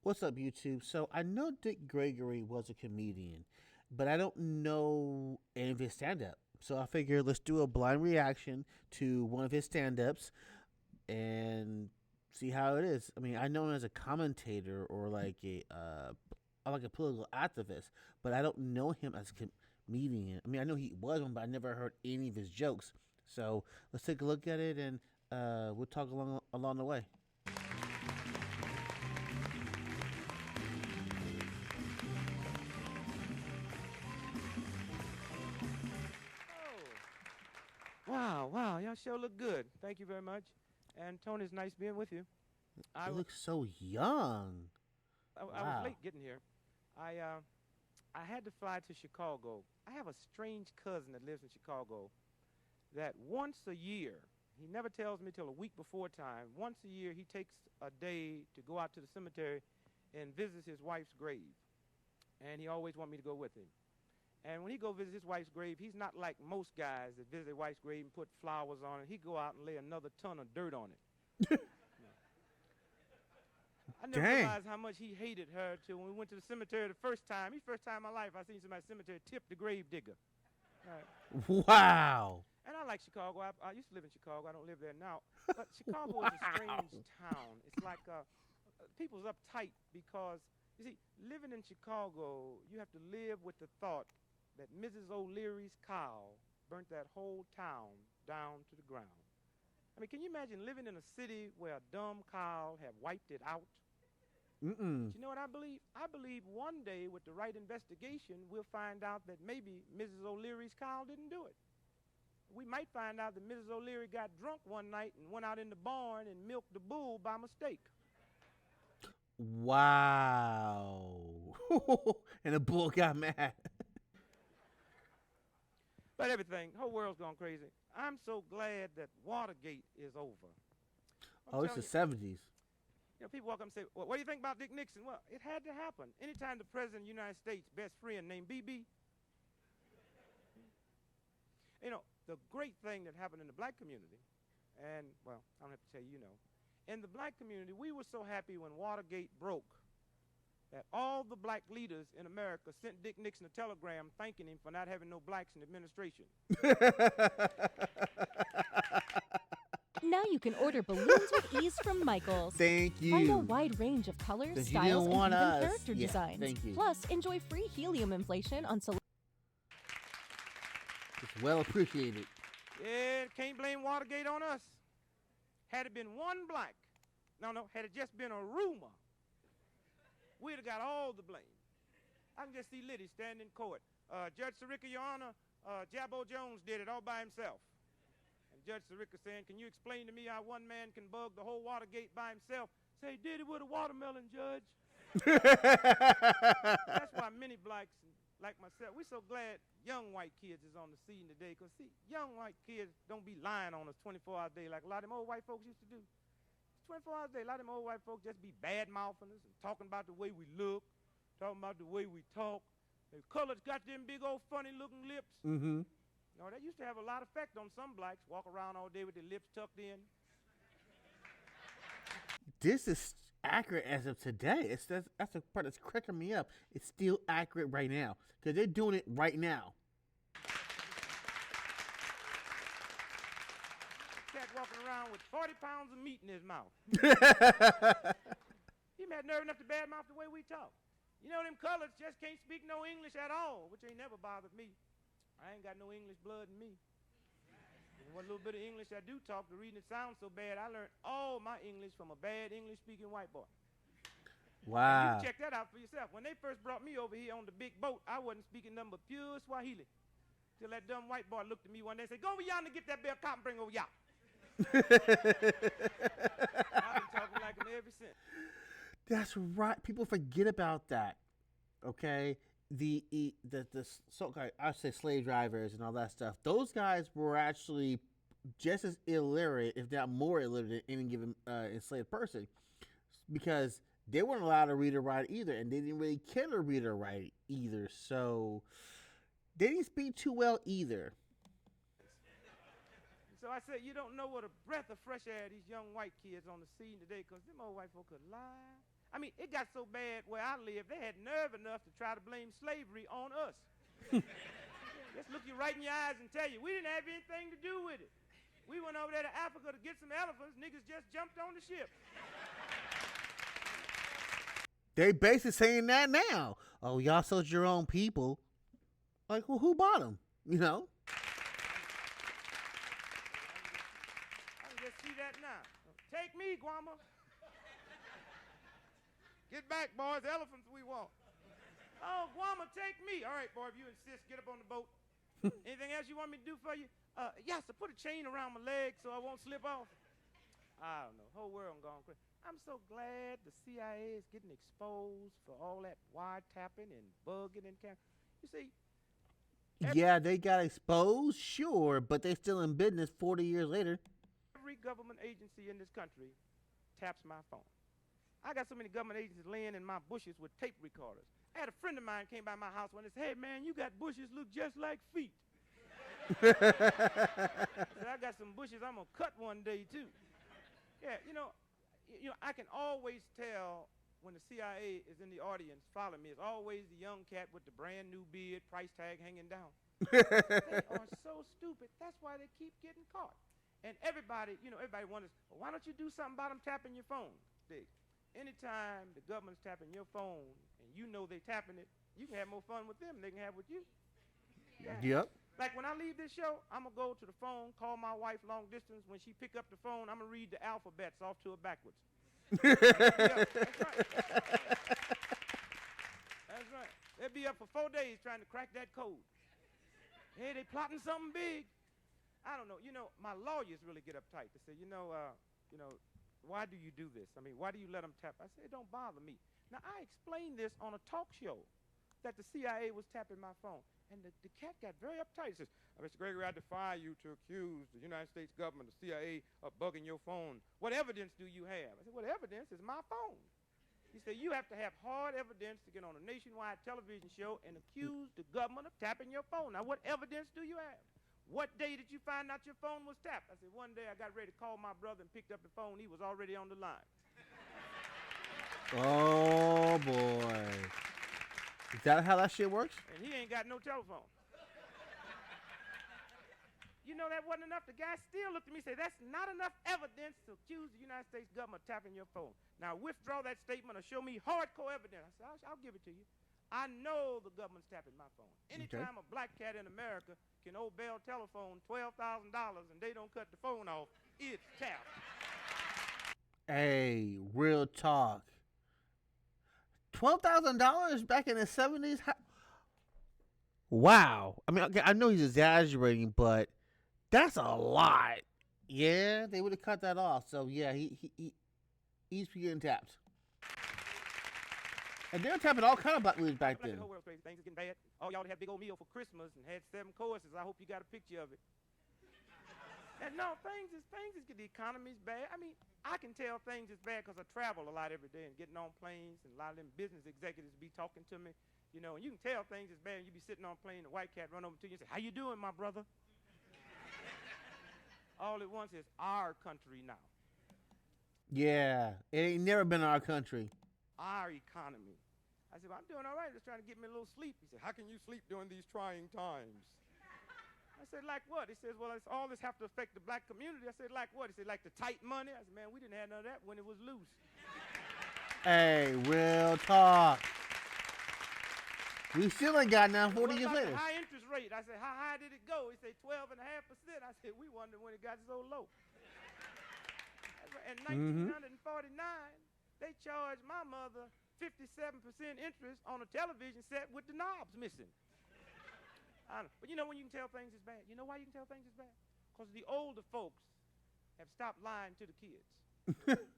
What's up, YouTube? So I know Dick Gregory was a comedian, but I don't know any of his stand up. So I figured let's do a blind reaction to one of his stand ups and see how it is. I mean, I know him as a commentator or like a political activist, but I don't know him as a comedian. I mean, I know he was one, but I never heard any of his jokes. So let's take a look at it and we'll talk along the way. Oh, wow, wow. Y'all sure look good. Thank you very much. And Tony, it's nice being with you. I, He w- looks so young. I was Wow. late getting here. I, uh, I had to fly to Chicago. I have a strange cousin that lives in Chicago that once a year, he never tells me till a week before time, once a year he takes a day to go out to the cemetery and visits his wife's grave. And he always wants me to go with him. And when he go visit his wife's grave, he's not like most guys that visit their wife's grave and put flowers on it. He go out and lay another ton of dirt on it. I never Dang. realized how much he hated her till when we went to the cemetery the first time. The first time in my life I seen somebody at the cemetery tip the grave digger. Right. Wow. And I like Chicago. I used to live in Chicago. I don't live there now. But Chicago is a strange town. It's like people's uptight because, you see, living in Chicago, you have to live with the thought that Mrs. O'Leary's cow burnt that whole town down to the ground. I mean, can you imagine living in a city where a dumb cow have wiped it out? Mm-mm. But you know what I believe? I believe one day with the right investigation, we'll find out that maybe Mrs. O'Leary's cow didn't do it. We might find out that Mrs. O'Leary got drunk one night and went out in the barn and milked the bull by mistake. Wow. And the bull got mad. But everything, the whole world's gone crazy. I'm so glad that Watergate is over. I'm Oh, it's telling the you, 70s. people walk up and say, well, what do you think about Dick Nixon? Well, it had to happen. Anytime the president of the United States' best friend named BB, the great thing that happened in the black community, and, well, I don't have to tell you, in the black community, we were so happy when Watergate broke that all the black leaders in America sent Dick Nixon a telegram thanking him for not having no blacks in administration. Now you can order balloons with ease from Michaels. Thank Find a you. wide range of colors, Since you styles, didn't and want even us. character Yeah, designs. thank you. Plus, enjoy free helium inflation on select. It's well appreciated. Yeah, can't blame Watergate on us. Had it been one black, had it just been a rumor, we'd have got all the blame. I can just see Liddy standing in court. Judge Sirica, Your Honor, Jabbo Jones did it all by himself. And Judge Sirica saying, can you explain to me how one man can bug the whole Watergate by himself? Say, he did it with a watermelon, Judge. That's why many blacks, like myself, we're so glad young white kids is on the scene today. Because, see, young white kids don't be lying on us 24 hours a day like a lot of them old white folks used to do. 24 hours a day, a lot of them old white folks just be bad-mouthing us and talking about the way we look, talking about the way we talk. The colors got them big old funny-looking lips. Mm-hmm. That used to have a lot of effect on some blacks, walk around all day with their lips tucked in. This is accurate as of today. That's the part that's cracking me up. It's still accurate right now because they're doing it right now. Cat walking around with 40 pounds of meat in his mouth. He had nerve enough to badmouth the way we talk. Them colors just can't speak no English at all, which ain't never bothered me. I ain't got no English blood in me. And what little bit of English I do talk, the reading it sounds so bad, I learned all my English from a bad English-speaking white boy. And you Wow. can check that out for yourself. When they first brought me over here on the big boat, I wasn't speaking nothing but pure Swahili. Till that dumb white boy looked at me one day and said, go over yonder and get that bale of cotton, bring over y'all. I've been talking like him ever since. That's right. People forget about that. Okay, the so I say slave drivers and all that stuff. Those guys were actually just as illiterate, if not more illiterate, than any given enslaved person, because they weren't allowed to read or write either, and they didn't really care to read or write either. So they didn't speak too well either. So I said, you don't know what a breath of fresh air these young white kids on the scene today, because them old white folk could lie. I mean, it got so bad where I live, they had nerve enough to try to blame slavery on us. Just look you right in your eyes and tell you, we didn't have anything to do with it. We went over there to Africa to get some elephants. Niggas just jumped on the ship. They basically saying that now. Oh, y'all sold your own people. Like, well, who bought them? You know? I can just see that now. Take me, Guama. Get back, boys. Elephants we want. Oh, Guama, take me. All right, boy, if you insist, get up on the boat. Anything else you want me to do for you? Yes, to put a chain around my leg so I won't slip off. I don't know. Whole world gone crazy. I'm so glad the CIA is getting exposed for all that wiretapping and bugging and you see. Yeah, they got exposed, sure, but they still in business 40 years later. Every government agency in this country taps my phone. I got so many government agencies laying in my bushes with tape recorders. I had a friend of mine came by my house one day and said, hey, man, you got bushes look just like feet. I said, I got some bushes I'm going to cut one day, too. Yeah, you know, I can always tell when the CIA is in the audience following me. It's always the young cat with the brand new beard, price tag hanging down. They are so stupid. That's why they keep getting caught. And everybody, everybody wonders, well, why don't you do something about them tapping your phone? Dig. Anytime the government's tapping your phone and you know they tapping it, you can have more fun with them than they can have with you. Yeah. Yep. Like when I leave this show, I'm going to go to the phone, call my wife long distance. When she pick up the phone, I'm going to read the alphabets off to her backwards. Yeah, that's right. That's right. They'll be up for 4 days trying to crack that code. Hey, they plotting something big. I don't know. My lawyers really get uptight. They say, why do you do this? I mean, why do you let them tap? I say, it don't bother me. Now, I explained this on a talk show that the CIA was tapping my phone. And the cat got very uptight. He says, Mr. Gregory, I defy you to accuse the United States government, the CIA, of bugging your phone. What evidence do you have? I said, what evidence is my phone? He said, you have to have hard evidence to get on a nationwide television show and accuse the government of tapping your phone. Now, what evidence do you have? What day did you find out your phone was tapped? I said, one day I got ready to call my brother and picked up the phone. He was already on the line. Oh, boy. Is that how that shit works? And he ain't got no telephone. That wasn't enough. The guy still looked at me and said, that's not enough evidence to accuse the United States government of tapping your phone. Now, withdraw that statement or show me hardcore evidence. I said, I'll give it to you. I know the government's tapping my phone. Anytime a black cat in America can owe Bell Telephone $12,000 and they don't cut the phone off, it's tapped. Hey, real talk. $12,000 back in the 70s? Wow. I mean, okay, I know he's exaggerating, but that's a lot. Yeah, they would have cut that off. So, yeah, he's getting tapped. And they were tapping all kind of black movies back then. The whole world's crazy. Things are getting bad. Oh, y'all had a big old meal for Christmas and had 7 courses. I hope you got a picture of it. And no, things is the economy's bad. I mean, I can tell things is bad because I travel a lot every day and getting on planes, and a lot of them business executives be talking to me, and you can tell things is bad. And you be sitting on a plane, the white cat run over to you and say, how you doing, my brother? All it wants is our country now. Yeah, it ain't never been our country. Our economy. I said, well, I'm doing all right. Just trying to get me a little sleep. He said, how can you sleep during these trying times? I said, like what? He says, well, all this have to affect the black community. I said, like what? He said, like the tight money. I said, man, we didn't have none of that when it was loose. Hey, real talk. We still ain't got none 40 years later. later. High interest rate. I said, how high did it go? He said 12.5%. I said, we wondered when it got so low. In 1949, they charged my mother 57% interest on a television set with the knobs missing. I don't know. But when you can tell things is bad? You know why you can tell things is bad? Because the older folks have stopped lying to the kids.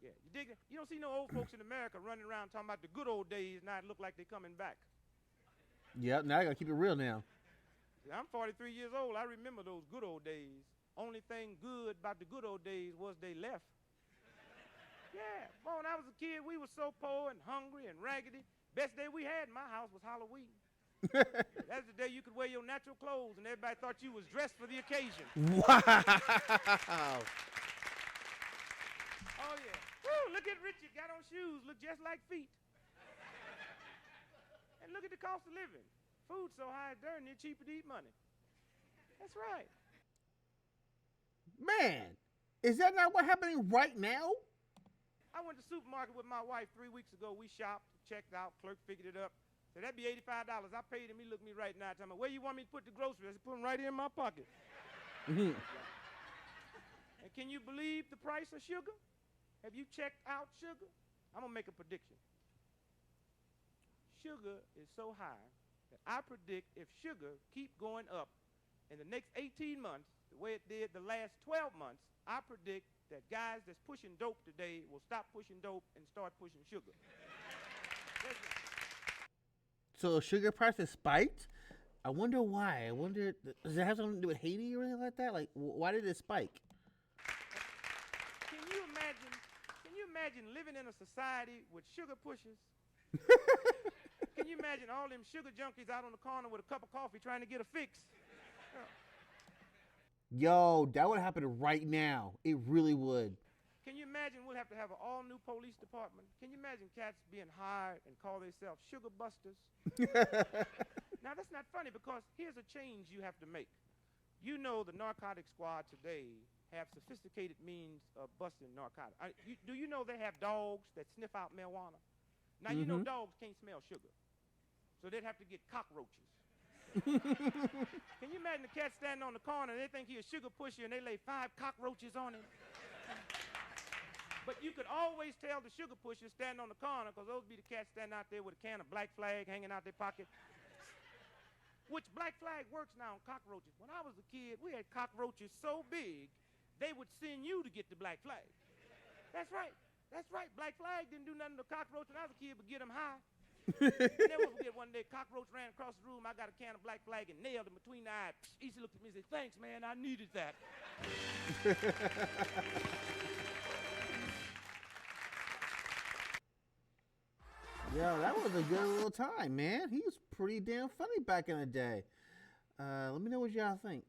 Yeah, you dig it? You don't see no old folks in America running around talking about the good old days. Now it look like they're coming back. Yep, now I gotta keep it real now. I'm 43 years old. I remember those good old days. Only thing good about the good old days was they left. Yeah, boy, when I was a kid, we were so poor and hungry and raggedy. Best day we had in my house was Halloween. That's the day you could wear your natural clothes and everybody thought you was dressed for the occasion. Wow. Oh, yeah. Woo, But look at Richard, got on shoes, look just like feet. And look at the cost of living. Food's so high, darn near cheaper to eat money. That's right. Man, is that not what's happening right now? I went to the supermarket with my wife 3 weeks ago. We shopped, checked out, clerk figured it up. So that'd be $85. I paid him. He looked at me right now, telling me, where you want me to put the groceries? I said, put them right here in my pocket. And can you believe the price of sugar? Have you checked out sugar? I'm going to make a prediction. Sugar is so high that I predict if sugar keep going up in the next 18 months, the way it did the last 12 months, I predict that guys that's pushing dope today will stop pushing dope and start pushing sugar. So sugar prices spiked? I wonder why. I wonder, does it have something to do with Haiti or anything like that? Like, why did it spike? Can you imagine living in a society with sugar pushers? Can you imagine all them sugar junkies out on the corner with a cup of coffee trying to get a fix? Yo, that would happen right now. It really would. Can you imagine we'll have to have an all-new police department? Can you imagine cats being hired and call themselves sugar busters? Now, that's not funny because here's a change you have to make. You know the narcotic squad today have sophisticated means of busting narcotics. Do you know they have dogs that sniff out marijuana? Now, you know dogs can't smell sugar, so they'd have to get cockroaches. Can you imagine the cat standing on the corner and they think he's a sugar pusher and they lay 5 cockroaches on him? But you could always tell the sugar pushers standing on the corner because those be the cats standing out there with a can of Black Flag hanging out their pocket. Which Black Flag works now on cockroaches. When I was a kid, we had cockroaches so big, they would send you to get the Black Flag. That's right. That's right. Black Flag didn't do nothing to cockroach when I was a kid but get them high. Never forget one day, cockroach ran across the room. I got a can of Black Flag and nailed him between the eyes. He looked at me and said, thanks, man. I needed that. Yo, that was a good little time, man. He was pretty damn funny back in the day. Let me know what y'all think.